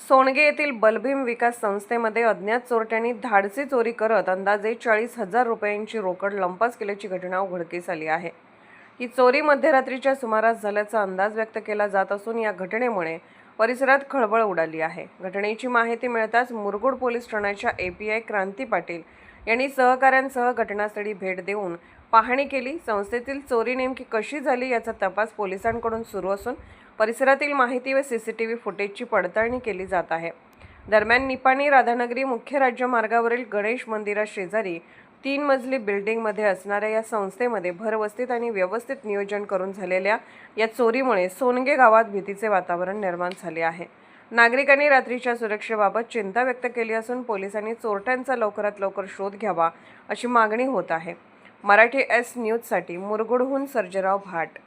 सोनगे येथील बलभीम विकास संस्थेमध्ये अज्ञात चोरट्यांनी धाडसी चोरी करत अंदाजे 40,000 रुपयांची रोकड लंपास केल्याची घटना उघडकीस आली आहे। ही चोरी मध्यरात्रीच्या सुमारास झाल्याचा अंदाज व्यक्त केला जात असून या घटनेमुळे परिसरात खळबळ उडाली आहे। घटनेची माहिती मिळताच मुरगुड पोलीस ठाण्याच्या API क्रांती पाटील यांनी सहकाऱ्यांसह घटनास्थळी भेट देऊन पाहणी केली। संस्थेतील चोरी नेमकी कशी झाली याचा तपास पोलिसांकडून सुरू असून परिसरातील माहिती व CCTV फुटेजची पडताळणी केली जात आहे। दरम्यान निपाणी राधानगरी मुख्य राज्य मार्गावरील गणेश मंदिरा शेजारी 3 मजली बिल्डिंगमध्ये असणाऱ्या या संस्थेमध्ये भरवस्तीत आणि व्यवस्थित नियोजन करून झालेल्या या चोरीमुळे सोनगे गावात भीतीचे वातावरण निर्माण झाले आहे। नागरिकांनी रात्रीच्या सुरक्षेबाबत चिंता व्यक्त केली असून पोलिसांनी चोरट्यांचा लवकरात लवकर शोध घ्यावा अशी मागणी होत आहे। मराठी S न्यूजसाठी मुरगुडहून सर्जेराव भाट।